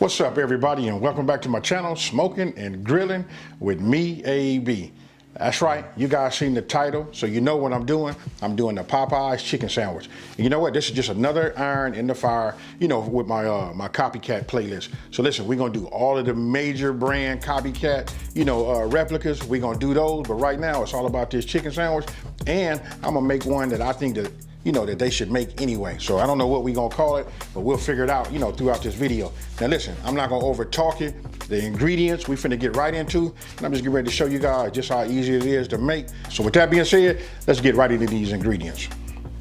What's up, everybody, and welcome back to my channel, Smoking and Grilling with me, AB. That's right, you guys seen the title, so you know what I'm doing. I'm doing the Popeyes Chicken Sandwich. And you know what? This is just another iron in the fire, you know, with my my Copycat playlist. So listen, we're gonna do all of the major brand Copycat, you know, replicas. We're gonna do those, but right now it's all about this chicken sandwich, and I'm gonna make one that I think that that they should make anyway. So I don't know what we're gonna call it, but we'll figure it out, throughout this video. Now listen, I'm not gonna over talk it. The ingredients we finna get right into, and I'm just getting ready to show you guys just how easy it is to make. So with that being said, let's get right into these ingredients.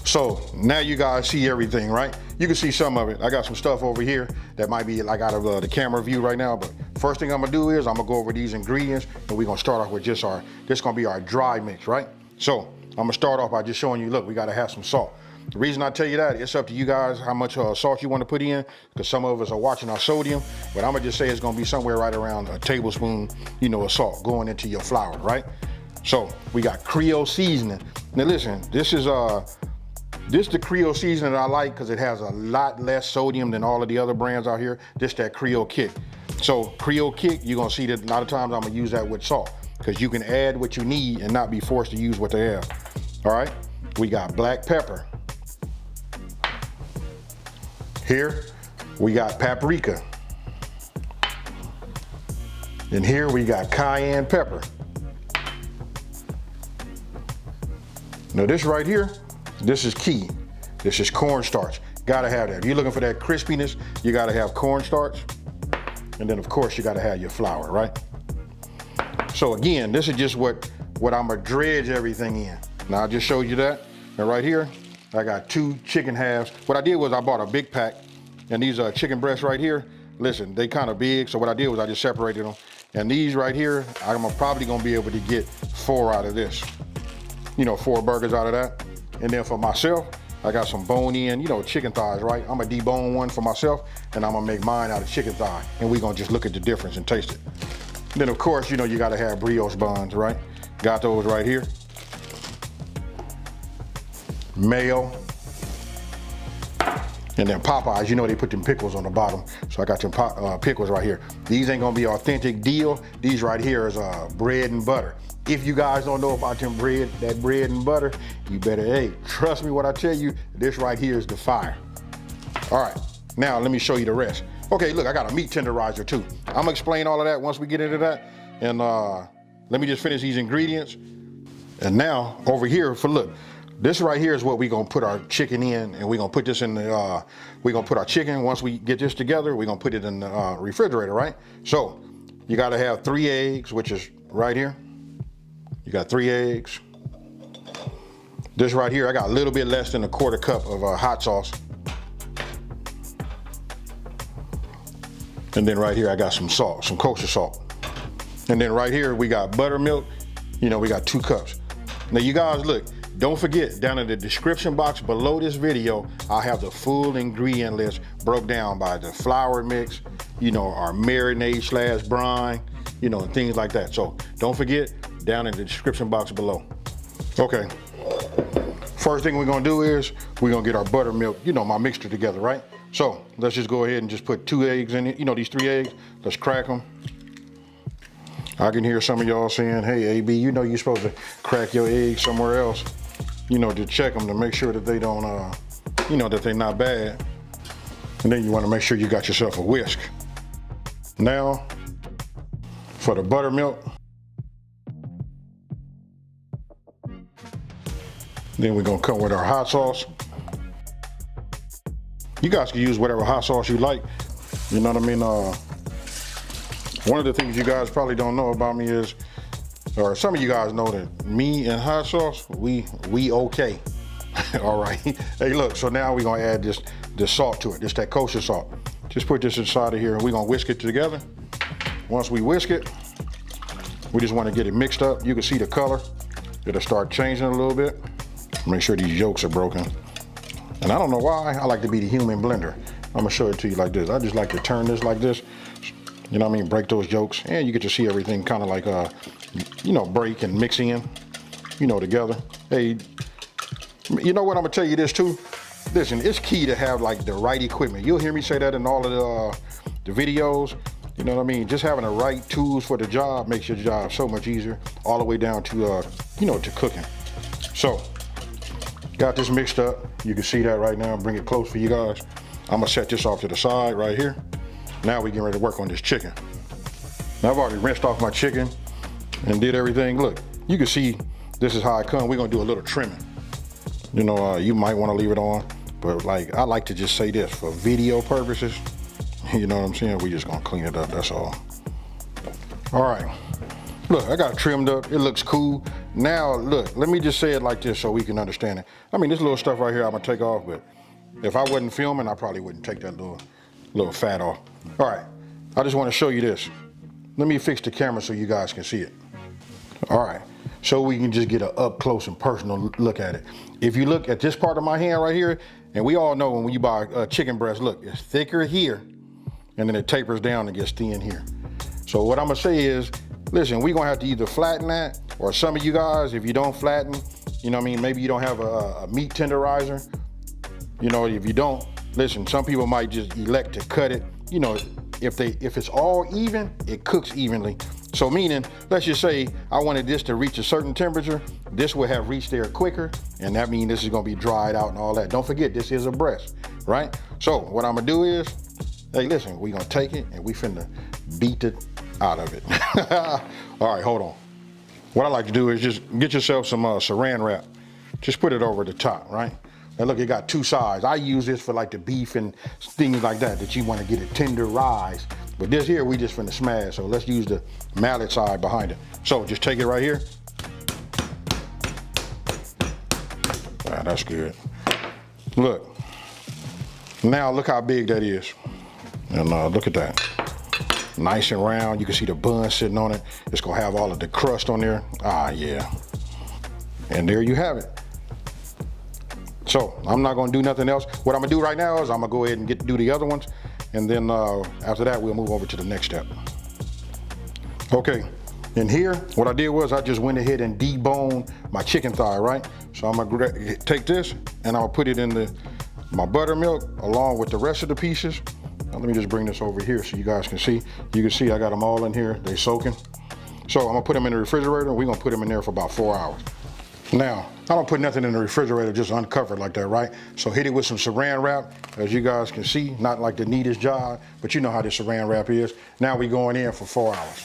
So now you guys see everything, right? You can see some of it. I got some stuff over here that might be like out of the camera view right now, but first thing I'm gonna do is I'm gonna go over these ingredients, and we're gonna start off with just this gonna be our dry mix, right? So I'm gonna start off by just showing you, look, we gotta have some salt. The reason I tell you that, it's up to you guys how much salt you want to put in, because some of us are watching our sodium, but I'm gonna just say it's gonna be somewhere right around a tablespoon, of salt going into your flour, right? So we got Creole seasoning. Now listen, this is the Creole seasoning that I like because it has a lot less sodium than all of the other brands out here. This that Creole kick. So Creole kick, you're gonna see that a lot of times I'm gonna use that with salt, because you can add what you need and not be forced to use what they have. All right, we got black pepper. Here we got paprika. And here we got cayenne pepper. Now this right here, this is key. This is cornstarch. Gotta have that. If you're looking for that crispiness, you gotta have cornstarch. And then of course you gotta have your flour, right? So again, this is just what I'm gonna dredge everything in. Now I just showed you that. And right here, I got 2 chicken halves. What I did was I bought a big pack, and these chicken breasts right here, listen, they kind of big, so what I did was I just separated them. And these right here, I'm probably gonna be able to get 4 out of this. 4 burgers out of that. And then for myself, I got some bone-in, chicken thighs, right? I'm gonna debone one for myself, and I'm gonna make mine out of chicken thigh. And we're gonna just look at the difference and taste it. And then of course, you gotta have brioche buns, right? Got those right here. Mayo, and then Popeyes, they put them pickles on the bottom. So I got them pickles right here. These ain't gonna be authentic deal. These right here is bread and butter. If you guys don't know about that bread and butter, you better, hey, trust me when I tell you, this right here is the fire. All right, now let me show you the rest. Okay, look, I got a meat tenderizer too. I'm gonna explain all of that once we get into that. And let me just finish these ingredients. And now over here, look, this right here is what we're gonna put our chicken in, and we're gonna put this in the, we're gonna put our chicken, once we get this together, we're gonna put it in the refrigerator, right? So you gotta have 3 eggs, which is right here. You got 3 eggs. This right here, I got a little bit less than a 1/4 cup of hot sauce. And then right here, I got some salt, some kosher salt. And then right here, we got buttermilk. We got 2 cups. Now you guys, look, don't forget, down in the description box below this video, I'll have the full ingredient list broke down by the flour mix, our marinade / brine, and things like that. So don't forget, down in the description box below. Okay, first thing we're gonna do is we're gonna get our buttermilk, my mixture together, right? So let's just go ahead and just put 2 eggs in it, these 3 eggs, let's crack them. I can hear some of y'all saying, hey, AB, you're supposed to crack your eggs somewhere else, to check them to make sure that they don't, that they're not bad. And then you want to make sure you got yourself a whisk. Now, for the buttermilk, then we're gonna come with our hot sauce. You guys can use whatever hot sauce you like, you know what I mean? One of the things you guys probably don't know about me is, or some of you guys know that me and hot sauce, we okay. All right. Hey, look, so now we're gonna add this salt to it, just that kosher salt. Just put this inside of here and we're gonna whisk it together. Once we whisk it, we just wanna get it mixed up. You can see the color. It'll start changing a little bit. Make sure these yolks are broken. And I don't know why, I like to be the human blender. I'm gonna show it to you like this. I just like to turn this like this. You know what I mean? Break those yolks, and you get to see everything kind of like, break and mix in, together. Hey, you know what? I'm gonna tell you this too. Listen, it's key to have like the right equipment. You'll hear me say that in all of the the videos. You know what I mean? Just having the right tools for the job makes your job so much easier, all the way down to, you know, to cooking. So, got this mixed up. You can see that right now. Bring it close for you guys. I'm gonna set this off to the side right here. Now we getting ready to work on this chicken. Now I've already rinsed off my chicken and did everything. Look, you can see this is how it comes. We're gonna do a little trimming. You know, you might wanna leave it on, but like, I like to just say this, for video purposes, you know what I'm saying? We just gonna clean it up, that's all. All right, look, I got it trimmed up. It looks cool. Now, look, let me just say it like this so we can understand it. I mean, this little stuff right here I'm gonna take off, but if I wasn't filming, I probably wouldn't take that little fat off. All right, I just wanna show you this. Let me fix the camera so you guys can see it. All right, so we can just get an up close and personal look at it. If you look at this part of my hand right here, and we all know when you buy a chicken breast, look, it's thicker here, and then it tapers down and gets thin here. So what I'm gonna say is, listen, we're gonna have to either flatten that, or some of you guys, if you don't flatten, you know what I mean, maybe you don't have a meat tenderizer. You know, if you don't, listen, some people might just elect to cut it. You know, if it's all even, it cooks evenly. So meaning, let's just say I wanted this to reach a certain temperature, this will have reached there quicker, and that means this is gonna be dried out and all that. Don't forget, this is a breast, right? So what I'm gonna do is, hey, listen, we gonna take it and we finna beat it out of it. All right, hold on. What I like to do is just get yourself some saran wrap. Just put it over the top, right? And look, it got two sides. I use this for like the beef and things like that you want to get it tenderized. But this here, we just finna smash. So let's use the mallet side behind it. So just take it right here. Ah, that's good. Look, now look how big that is. And look at that. Nice and round. You can see the bun sitting on it. It's gonna have all of the crust on there. Ah, yeah. And there you have it. So I'm not gonna do nothing else. What I'm gonna do right now is I'm gonna go ahead and do the other ones. And then after that, we'll move over to the next step. Okay, in here, what I did was I just went ahead and deboned my chicken thigh, right? So I'm gonna take this and I'll put it in my buttermilk along with the rest of the pieces. Now, let me just bring this over here so you guys can see. You can see I got them all in here, they soaking. So I'm gonna put them in the refrigerator and we're gonna put them in there for about 4 hours. Now, I don't put nothing in the refrigerator just uncovered like that, right? So hit it with some saran wrap, as you guys can see, not like the neatest job, but you know how this saran wrap is. Now we going in for 4 hours.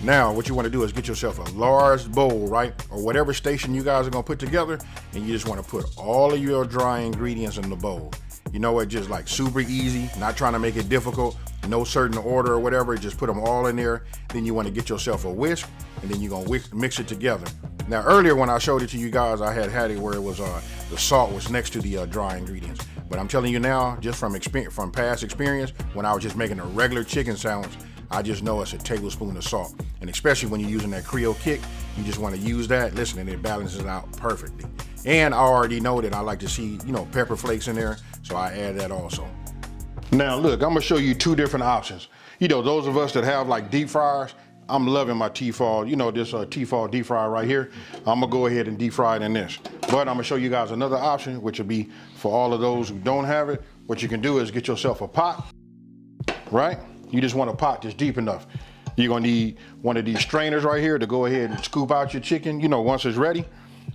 Now, what you wanna do is get yourself a large bowl, right? Or whatever station you guys are gonna put together, and you just wanna put all of your dry ingredients in the bowl. You know what, just like super easy, not trying to make it difficult, no certain order or whatever, just put them all in there. Then you wanna get yourself a whisk, and then you're gonna mix it together. Now earlier when I showed it to you guys, I had it where it was the salt was next to the dry ingredients. But I'm telling you now, just from past experience, when I was just making a regular chicken sandwich, I just know it's a tablespoon of salt. And especially when you're using that Creole kick, you just want to use that, listen, and it balances it out perfectly. And I already know that I like to see, you know, pepper flakes in there, so I add that also. Now look, I'm gonna show you two different options. You know, those of us that have like deep fryers, I'm loving my Tefal, you know, this Tefal deep fryer right here. I'm gonna go ahead and deep fry it in this. But I'm gonna show you guys another option, which will be for all of those who don't have it. What you can do is get yourself a pot, right? You just want a pot that's deep enough. You're gonna need one of these strainers right here to go ahead and scoop out your chicken, you know, once it's ready.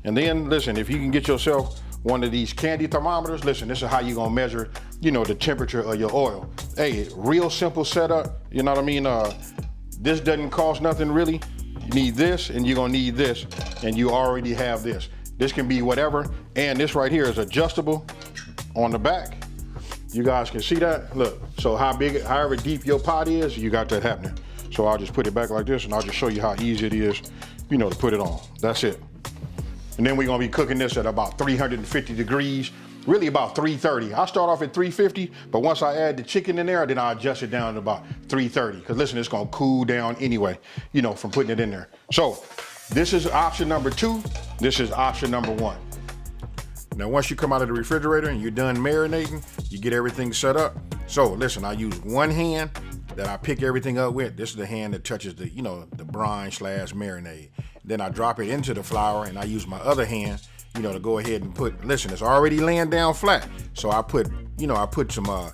And then, listen, if you can get yourself one of these candy thermometers, listen, this is how you're gonna measure, you know, the temperature of your oil. Hey, real simple setup, you know what I mean? This doesn't cost nothing really. You need this and you're gonna need this, and you already have this. This can be whatever, and this right here is adjustable on the back. You guys can see that, look. So however deep your pot is, you got that happening. So I'll just put it back like this and I'll just show you how easy it is, you know, to put it on. That's it. And then we're gonna be cooking this at about 350 degrees, really about 330. I start off at 350, but once I add the chicken in there, then I adjust it down to about 330. Because listen, it's gonna cool down anyway, you know, from putting it in there. So this is option number 2. This is option number 1. Now, once you come out of the refrigerator and you're done marinating, you get everything set up. So listen, I use one hand that I pick everything up with. This is the hand that touches the, you know, the brine / marinade. Then I drop it into the flour and I use my other hand, you know, to go ahead and put, listen, it's already laying down flat. So I put, you know, I put some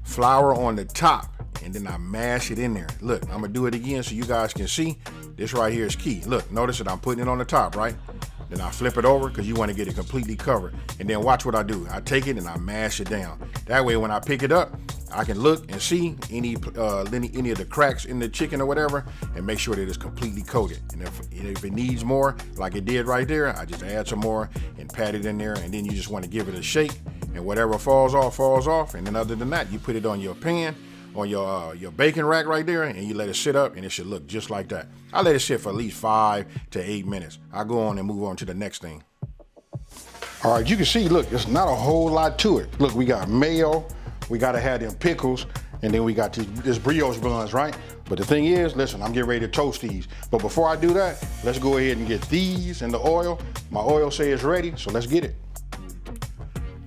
flour on the top and then I mash it in there. Look, I'm gonna do it again so you guys can see. This right here is key. Look, notice that I'm putting it on the top, right? Then I flip it over because you want to get it completely covered. And then watch what I do. I take it and I mash it down. That way when I pick it up, I can look and see any of the cracks in the chicken or whatever, and make sure that it's completely coated. And if it needs more, like it did right there, I just add some more and pat it in there, and then you just want to give it a shake, and whatever falls off. And then other than that, you put it on your pan, on your baking rack right there, and you let it sit up, and it should look just like that. I let it sit for at least 5 to 8 minutes. I go on and move on to the next thing. All right, you can see, look, there's not a whole lot to it. Look, we got mayo, we gotta have them pickles, and then we got this brioche buns, right? But the thing is, listen, I'm getting ready to toast these. But before I do that, let's go ahead and get these in the oil. My oil say it's ready, so let's get it.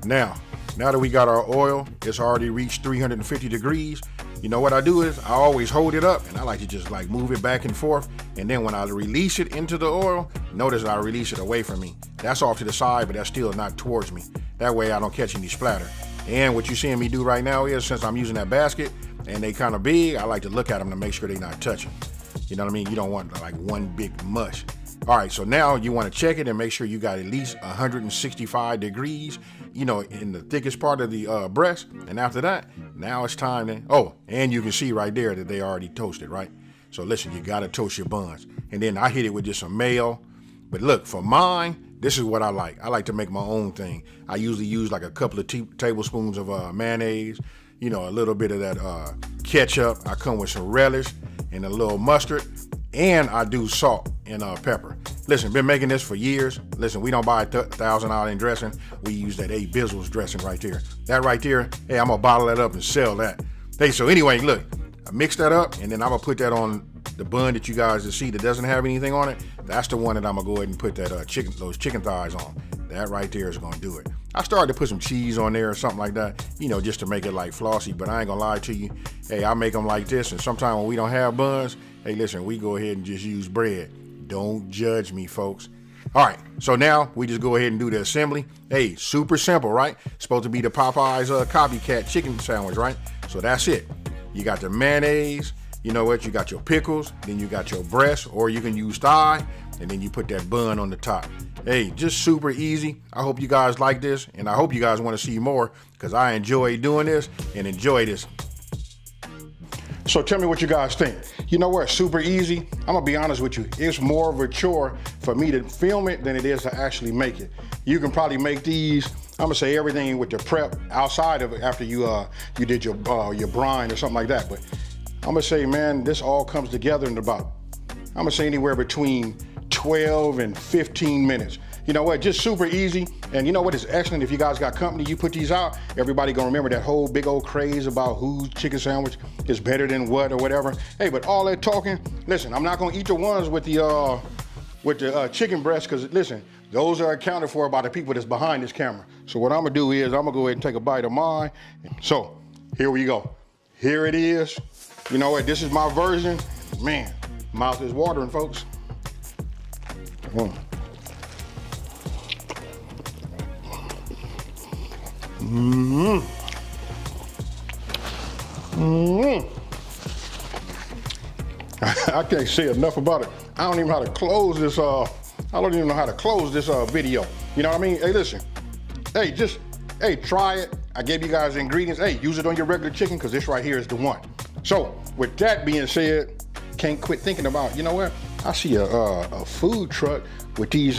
Now that we got our oil, it's already reached 350 degrees. You know what I do is I always hold it up, and I like to just like move it back and forth. And then when I release it into the oil, notice I release it away from me. That's off to the side, but that's still not towards me. That way I don't catch any splatter. And what you're seeing me do right now is, since I'm using that basket and they kind of big, I like to look at them to make sure they're not touching. You know what I mean? You don't want like one big mush. All right, so now you want to check it and make sure you got at least 165 degrees, you know, in the thickest part of the breast. And after that, now it's time to, oh, and you can see right there that they already toasted, right? So listen, you got to toast your buns. And then I hit it with just some mayo. But look, for mine, this is what I like. I like to make my own thing. I usually use like a couple of tablespoons of mayonnaise, you know, a little bit of that ketchup. I come with some relish and a little mustard. And I do salt and pepper. Listen, been making this for years. Listen, we don't buy $1,000 dressing. We use that A. Bizzle's dressing right there. That right there, hey, I'm gonna bottle that up and sell that. Hey, so anyway, look, I mix that up, and then I'm gonna put that on the bun that you guys see that doesn't have anything on it. That's the one that I'm gonna go ahead and put that those chicken thighs on. That right there is gonna do it. I started to put some cheese on there or something like that, you know, just to make it like flossy, but I ain't gonna lie to you. Hey, I make them like this, and sometimes when we don't have buns, hey, listen, we go ahead and just use bread. Don't judge me, folks. All right, so now we just go ahead and do the assembly. Hey, super simple, right? Supposed to be the Popeyes Copycat Chicken Sandwich, right? So that's it. You got the mayonnaise, you know what? You got your pickles, then you got your breast, or you can use thigh, and then you put that bun on the top. Hey, just super easy. I hope you guys like this, and I hope you guys want to see more, because I enjoy doing this and enjoy this. So tell me what you guys think. You know what, super easy. I'm gonna be honest with you. It's more of a chore for me to film it than it is to actually make it. You can probably make these, I'm gonna say everything with the prep outside of it after you did your brine or something like that. But I'm gonna say, man, this all comes together in about, I'm gonna say anywhere between 12 and 15 minutes. You know what, just super easy. And you know what, it's excellent if you guys got company, you put these out, everybody gonna remember that whole big old craze about whose chicken sandwich is better than what or whatever. Hey, but all that talking, listen, I'm not gonna eat the ones with the chicken breast, because listen, those are accounted for by the people that's behind this camera. So what I'm gonna do is I'm gonna go ahead and take a bite of mine. So here we go. Here it is. You know what, this is my version. Man, mouth is watering, folks. I can't say enough about it. I don't even know how to close this. I don't even know how to close this video. You know what I mean? Hey, listen. Hey, hey, try it. I gave you guys the ingredients. Hey, use it on your regular chicken, because this right here is the one. So with that being said, can't quit thinking about, you know what? I see a food truck with these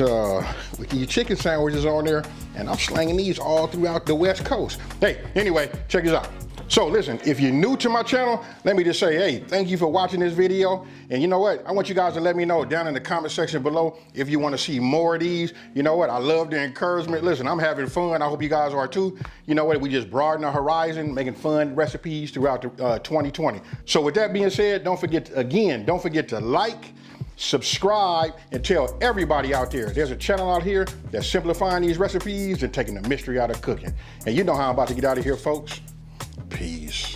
chicken sandwiches on there, and I'm slanging these all throughout the West Coast. Hey, anyway, check this out. So listen, if you're new to my channel, let me just say, hey, thank you for watching this video. And you know what? I want you guys to let me know down in the comment section below if you want to see more of these. You know what? I love the encouragement. Listen, I'm having fun. I hope you guys are too. You know what? We just broaden our horizon, making fun recipes throughout 2020. So with that being said, don't forget to like, subscribe, and tell everybody out there there's a channel out here that's simplifying these recipes and taking the mystery out of cooking. And you know how I'm about to get out of here, folks. Peace.